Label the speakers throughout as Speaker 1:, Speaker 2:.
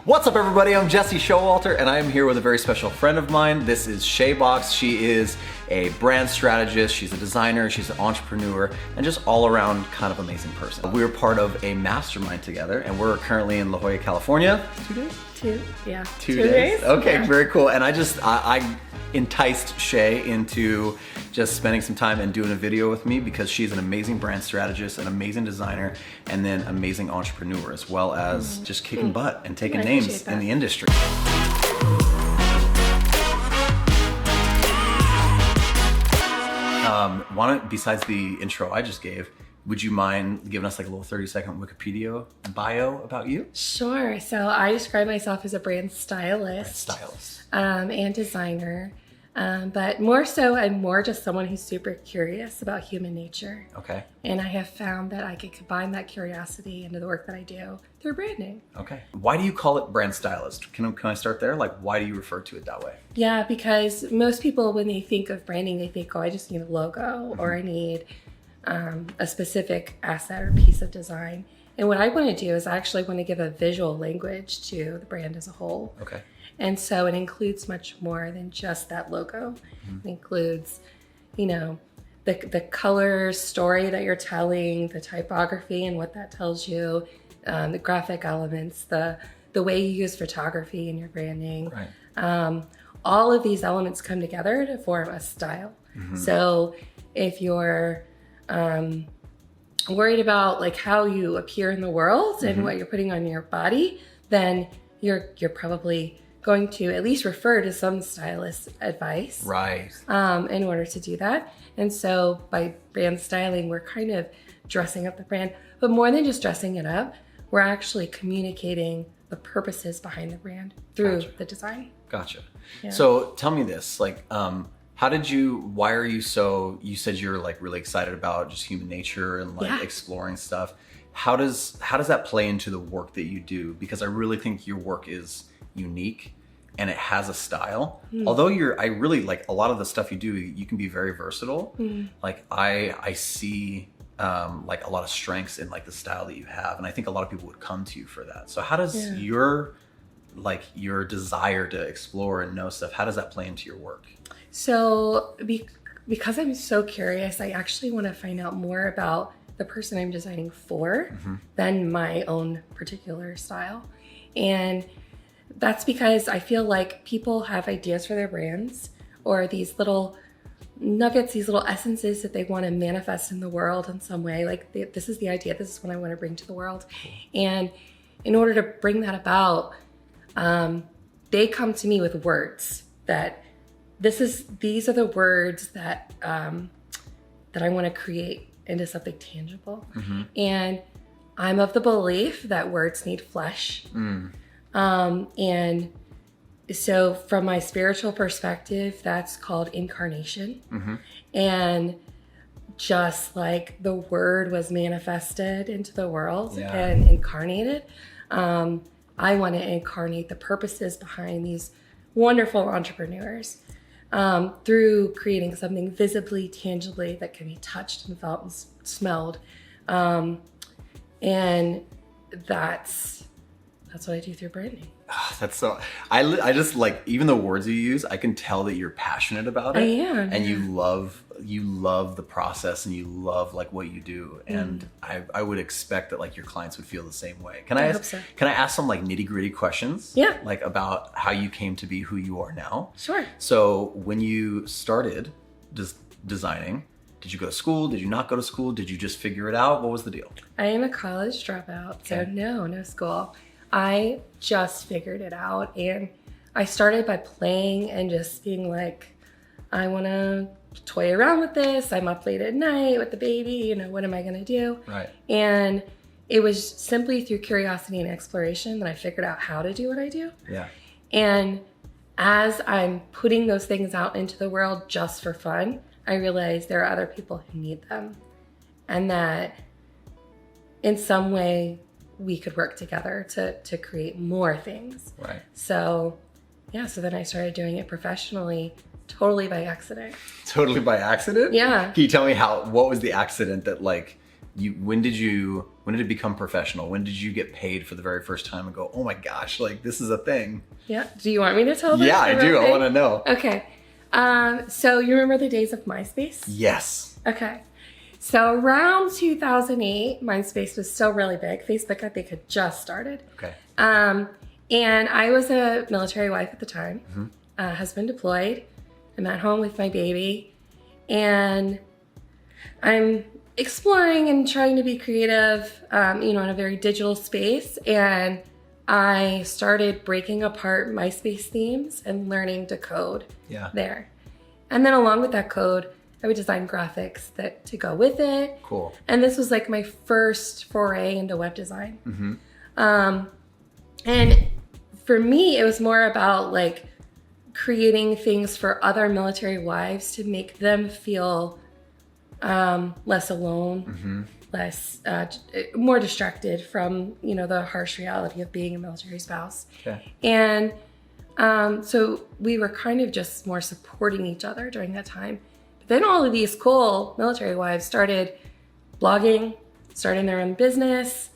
Speaker 1: What's up everybody, I'm Jesse Showalter and I am here with a very special friend of mine. This is Shay Bocks. She is a brand strategist, she's a designer, she's an entrepreneur, and just all around kind of amazing person. We were part of a mastermind together and we're currently in La Jolla, California. 2 days? Two days? Okay, yeah. Very cool. And I enticed Shay into just spending some time and doing a video with me because she's an amazing brand strategist, an amazing designer, and then amazing entrepreneur, as well as just kicking butt and taking names in the industry. Why don't, besides the intro I just gave, would you mind giving us like a little 30-second Wikipedia bio about you?
Speaker 2: Sure. So I describe myself as a brand stylist. And designer. But more so, I'm more just someone who's super curious about human nature.
Speaker 1: Okay.
Speaker 2: And I have found that I can combine that curiosity into the work that I do through branding.
Speaker 1: Okay. Why do you call it brand stylist? Can I start there? Like, why do you refer to it that way?
Speaker 2: Yeah, because most people, when they think of branding, they think, oh, I just need a logo or I need a specific asset or piece of design. And what I want to do is I actually want to give a visual language to the brand as a whole.
Speaker 1: Okay.
Speaker 2: And so it includes much more than just that logo. It includes, you know, the color story that you're telling, the typography and what that tells you, the graphic elements, the way you use photography in your branding.
Speaker 1: Right.
Speaker 2: All of these elements come together to form a style. So if you're worried about like how you appear in the world and what you're putting on your body, then you're probably going to at least refer to some stylist advice,
Speaker 1: right?
Speaker 2: In order to do that. And so by brand styling, we're kind of dressing up the brand, but more than just dressing it up, we're actually communicating the purposes behind the brand through the design.
Speaker 1: Gotcha.
Speaker 2: Yeah.
Speaker 1: So tell me this, like, why are you you said you're like really excited about just human nature and like exploring stuff. How does that play into the work that you do? Because I really think your work is unique and it has a style. Although I really like a lot of the stuff you do, you can be very versatile. Like I see like a lot of strengths in like the style that you have. And I think a lot of people would come to you for that. So how does your desire to explore and know stuff, how does that play into your work?
Speaker 2: So because I'm so curious, I actually want to find out more about the person I'm designing for than my own particular style. And that's because I feel like people have ideas for their brands or these little nuggets, these little essences that they want to manifest in the world in some way. Like this is the idea, this is what I want to bring to the world. And in order to bring that about, they come to me with words that these are the words that I want to create into something tangible. And I'm of the belief that words need flesh. And so from my spiritual perspective, that's called incarnation. And just like the word was manifested into the world and incarnated, I want to incarnate the purposes behind these wonderful entrepreneurs through creating something visibly, tangibly that can be touched and felt and smelled. And that's what I do through branding.
Speaker 1: That's so, I just like, even the words you use, I can tell that you're passionate about it.
Speaker 2: I am.
Speaker 1: And you love the process and you love like what you do. And I would expect that like your clients would feel the same way. Can I ask some like nitty gritty questions?
Speaker 2: Yeah.
Speaker 1: Like about how you came to be who you are now?
Speaker 2: Sure.
Speaker 1: So when you started designing, did you go to school? Did you not go to school? Did you just figure it out? What was the deal?
Speaker 2: I am a college dropout, so no school. I just figured it out, and I started by playing and just being like, I want to toy around with this. I'm up late at night with the baby, you know, what am I going to do?
Speaker 1: Right.
Speaker 2: And it was simply through curiosity and exploration that I figured out how to do what I do.
Speaker 1: Yeah.
Speaker 2: And as I'm putting those things out into the world just for fun, I realized there are other people who need them, and that in some way we could work together to create more things.
Speaker 1: Right.
Speaker 2: So yeah, so then I started doing it professionally, totally by accident.
Speaker 1: Totally by accident?
Speaker 2: Yeah.
Speaker 1: Can you tell me what was the accident that like when did it become professional? When did you get paid for the very first time and go, oh my gosh, like this is a thing?
Speaker 2: Yeah. Do you want me to tell this?
Speaker 1: Yeah, I do. I want to know.
Speaker 2: Okay. So you remember the days of MySpace?
Speaker 1: Yes.
Speaker 2: Okay. So around 2008, MySpace was still really big. Facebook, I think, had just started.
Speaker 1: Okay.
Speaker 2: And I was a military wife at the time, husband deployed. I'm at home with my baby, and I'm exploring and trying to be creative, in a very digital space. And I started breaking apart MySpace themes and learning to code there. And then along with that code, I would design graphics to go with it.
Speaker 1: Cool.
Speaker 2: And this was like my first foray into web design. And for me, it was more about like creating things for other military wives to make them feel less alone, less, more distracted from, the harsh reality of being a military spouse.
Speaker 1: Okay.
Speaker 2: And so we were kind of just more supporting each other during that time. But then all of these cool military wives started blogging, starting their own business,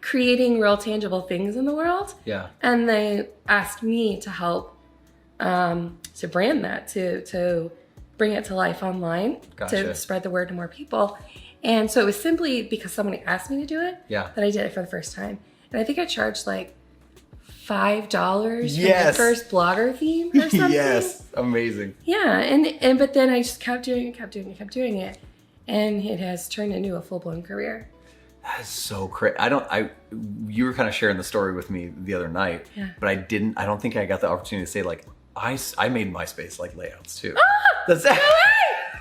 Speaker 2: creating real tangible things in the world.
Speaker 1: Yeah.
Speaker 2: And they asked me to help to brand that, to bring it to life online, to spread the word to more people. And so it was simply because somebody asked me to do it that I did it for the first time. And I think I charged like $5 for the first blogger theme or something.
Speaker 1: Yes, amazing.
Speaker 2: Yeah, and but then I just kept doing it, and it has turned into a full-blown career.
Speaker 1: That is so crazy. You were kind of sharing the story with me the other night, but I don't think I got the opportunity to say like, I made MySpace like layouts too. That's it.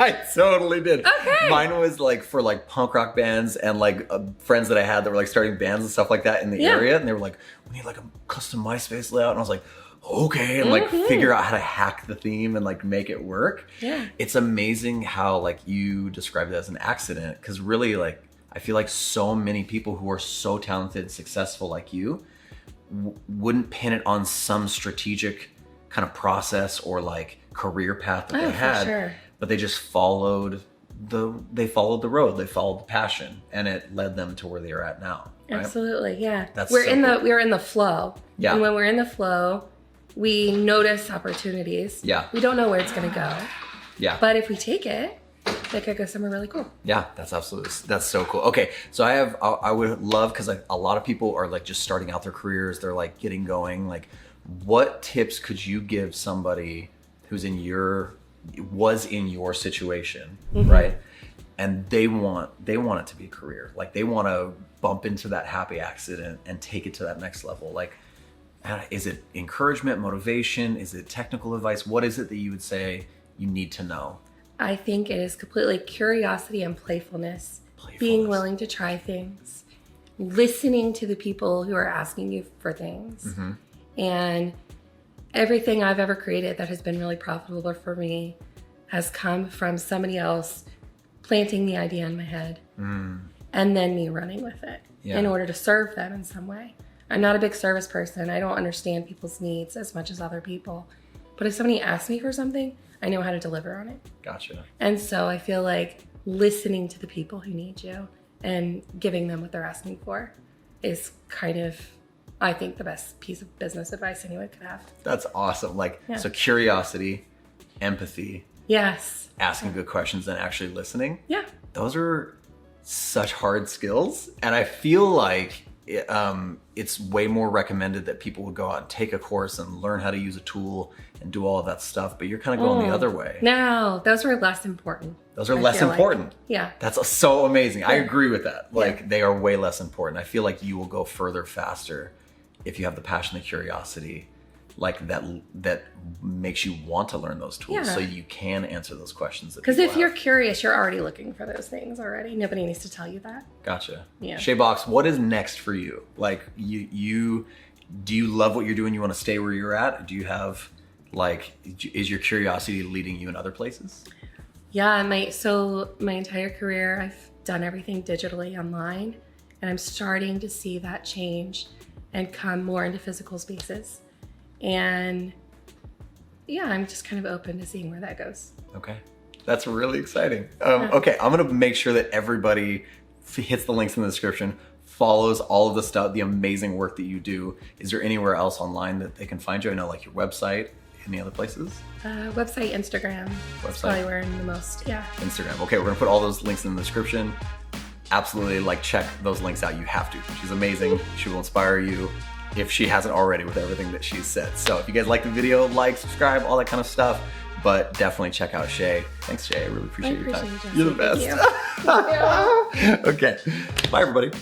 Speaker 1: I totally did.
Speaker 2: Okay.
Speaker 1: Mine was like for like punk rock bands and like friends that I had that were like starting bands and stuff like that in the area. And they were like, we need like a custom MySpace layout. And I was like, okay. And like figure out how to hack the theme and like make it work.
Speaker 2: Yeah.
Speaker 1: It's amazing how like you described it as an accident. Cause really like, I feel like so many people who are so talented, successful like you wouldn't pin it on some strategic kind of process or like career path that they had. For sure. But they just followed the road, they followed the passion, and it led them to where they are at now. Right?
Speaker 2: Absolutely, yeah.
Speaker 1: We're
Speaker 2: in the flow. Yeah. And when we're in the flow, we notice opportunities. Yeah. We don't know where it's gonna go. Yeah. But if we take it, that could go somewhere really cool.
Speaker 1: Yeah, that's so cool. Okay, so I would love, because like a lot of people are like just starting out their careers, they're like getting going. Like, what tips could you give somebody who's was in your situation, right? And they want it to be a career. Like they want to bump into that happy accident and take it to that next level. Like, is it encouragement, motivation? Is it technical advice? What is it that you would say you need to know?
Speaker 2: I think it is completely curiosity and playfulness. Being willing to try things, listening to the people who are asking you for things. And everything I've ever created that has been really profitable for me has come from somebody else planting the idea in my head and then me running with it in order to serve them in some way. I'm not a big service person. I don't understand people's needs as much as other people. But if somebody asks me for something, I know how to deliver on it. Gotcha. And so I feel like listening to the people who need you and giving them what they're asking for is kind of, I think, the best piece of business advice anyone could have. That's awesome. So curiosity, empathy. Yes. Asking good questions and actually listening. Yeah. Those are such hard skills. And I feel like it's way more recommended that people would go out and take a course and learn how to use a tool and do all of that stuff. But you're kind of going the other way. No, those are less important. Those are less important. Like. Yeah. That's so amazing. Yeah. I agree with that. Like they are way less important. I feel like you will go further faster if you have the passion, the curiosity, like that makes you want to learn those tools so you can answer those questions. Because if you're curious, you're already looking for those things already. Nobody needs to tell you that. Gotcha. Yeah. Shay Bocks, what is next for you? Like do you love what you're doing? You want to stay where you're at? Do you have is your curiosity leading you in other places? Yeah, my entire career, I've done everything digitally online, and I'm starting to see that change and come more into physical spaces. And yeah, I'm just kind of open to seeing where that goes. Okay. That's really exciting. Okay, I'm gonna make sure that everybody
Speaker 1: hits the links in the description, follows all of the stuff, the amazing work that you do. Is there anywhere else online that they can find you? I know like your website, any other places?
Speaker 2: Website, Instagram. That's probably where I'm the most, yeah.
Speaker 1: Instagram. Okay, we're gonna put all those links in the description. Absolutely, like check those links out. You have to. She's amazing. She will inspire you if she hasn't already with everything that she's said. So if you guys like the video, like, subscribe, all that kind of stuff. But definitely check out Shay. Thanks, Shay. I really appreciate your time.
Speaker 2: You,
Speaker 1: You're the best.
Speaker 2: Thank you.
Speaker 1: Okay. Bye, everybody.